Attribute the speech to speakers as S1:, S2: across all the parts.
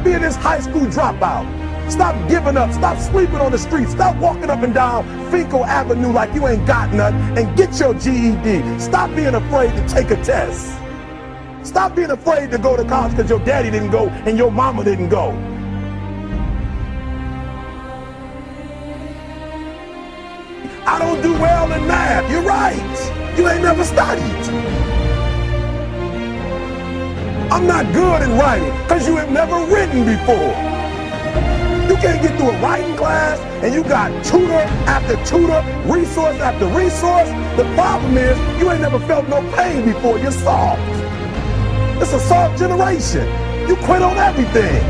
S1: Stop being this high school dropout. Stop giving up. Stop sleeping on the street. Stop walking up and down Finkel Avenue like you ain't got nothing, and get your GED. Stop being afraid to take a test. Stop being afraid to go to college because your daddy didn't go and your mama didn't go. I don't do well in math. You're right. You ain't never studied. I'm not good in writing because you have never written before. You can't get through a writing class and you got tutor after tutor, resource after resource. The problem is you ain't never felt no pain before. You're soft. It's a soft generation. You quit on everything.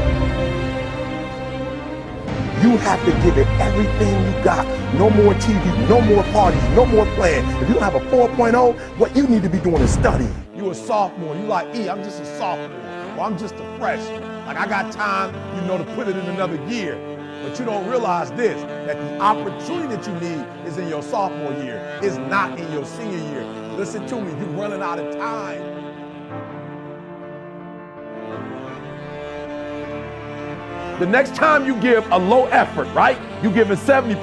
S1: You have to give it everything you got. No more TV, no more parties, no more playing. If you don't have a 4.0, what you need to be doing is studying. You a sophomore, you like, I'm just a sophomore, or I'm just a freshman. Like I got time, to put it in another gear. But you don't realize this, that the opportunity that you need is in your sophomore year. It's not in your senior year. Listen to me, you're running out of time. The next time you give a low effort, right? You give it 70%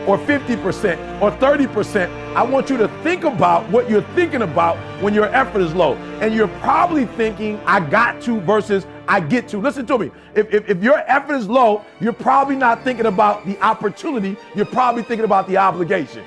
S1: or 50% or 30%. I want you to think about what you're thinking about when your effort is low. And you're probably thinking, I got to versus I get to. Listen to me. If your effort is low, you're probably not thinking about the opportunity. You're probably thinking about the obligation.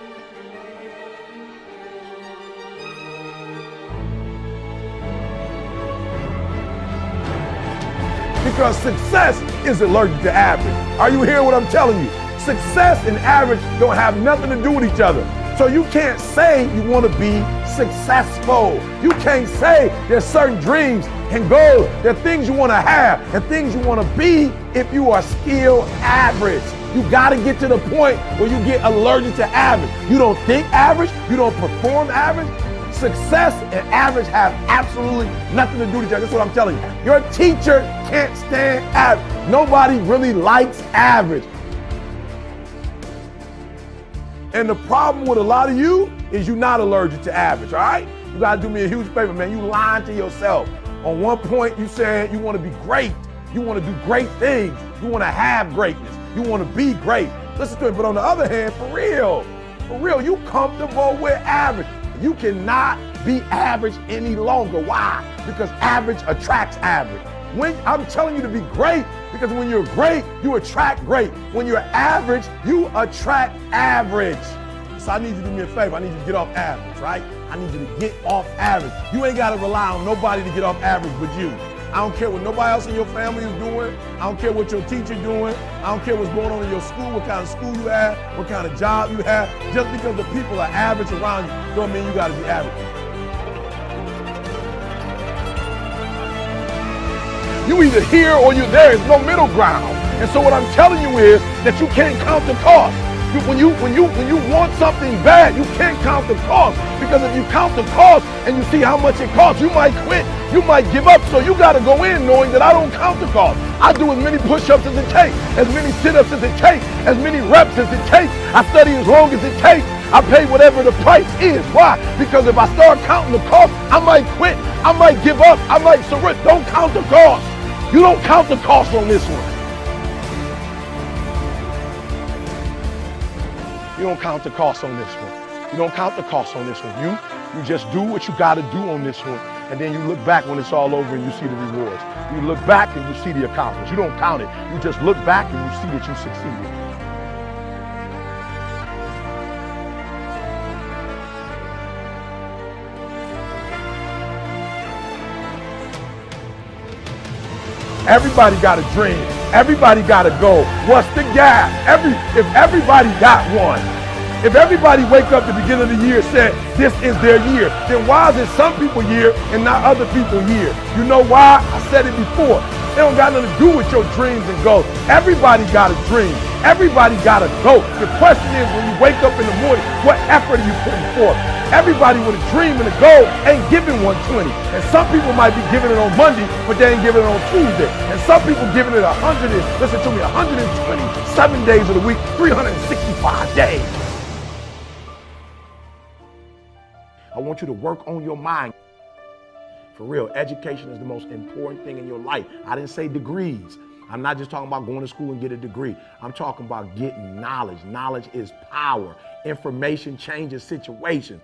S1: Because success is allergic to average. Are you hearing what I'm telling you? Success and average don't have nothing to do with each other. So you can't say you want to be successful. You can't say there's certain dreams and goals. There are things you want to have and things you want to be if you are still average. You got to get to the point where you get allergic to average. You don't think average. You don't perform average. Success and average have absolutely nothing to do with each other. That's what I'm telling you. Your teacher can't stand average. Nobody really likes average. And the problem with a lot of you is you're not allergic to average, all right? You gotta do me a huge favor, man. You lying to yourself. On one point, you said you wanna be great. You wanna do great things. You wanna have greatness. You wanna be great. Listen to me, but on the other hand, for real, you comfortable with average. You cannot be average any longer. Why? Because average attracts average. When I'm telling you to be great, because when you're great, you attract great. When you're average, you attract average. So I need you to do me a favor. I need you to get off average, right? I need you to get off average. You ain't got to rely on nobody to get off average but you. I don't care what nobody else in your family is doing. I don't care what your teacher doing. I don't care what's going on in your school, what kind of school you have, what kind of job you have. Just because the people are average around you don't mean you got to be average. You either here or you're there. There's no middle ground. And so what I'm telling you is that you can't count the cost. When you want something bad, you can't count the cost. Because if you count the cost and you see how much it costs, you might quit. You might give up. So you got to go in knowing that I don't count the cost. I do as many push-ups as it takes, as many sit-ups as it takes, as many reps as it takes. I study as long as it takes. I pay whatever the price is. Why? Because if I start counting the cost, I might quit. I might give up. I might surrender. Don't count the cost. You don't count the cost on this one. You don't count the cost on this one. You don't count the cost on this one. You just do what you got to do on this one. And then you look back when it's all over and you see the rewards. You look back and you see the accomplishments. You don't count it. You just look back and you see that you succeeded. Everybody got a dream. Everybody got a goal. What's the gap? If everybody got one, if everybody wake up at the beginning of the year and said this is their year, then why is it some people year and not other people year? You know why? I said it before. It don't got nothing to do with your dreams and goals. Everybody got a dream. Everybody got a goal. The question is, when you wake up in the morning, what effort are you putting forth? Everybody with a dream and a goal ain't giving 120. And some people might be giving it on Monday, but they ain't giving it on Tuesday. And some people giving it 127 days of the week, 365 days. I want you to work on your mind. For real, education is the most important thing in your life. I didn't say degrees. I'm not just talking about going to school and get a degree. I'm talking about getting knowledge. Knowledge is power. Information changes situations.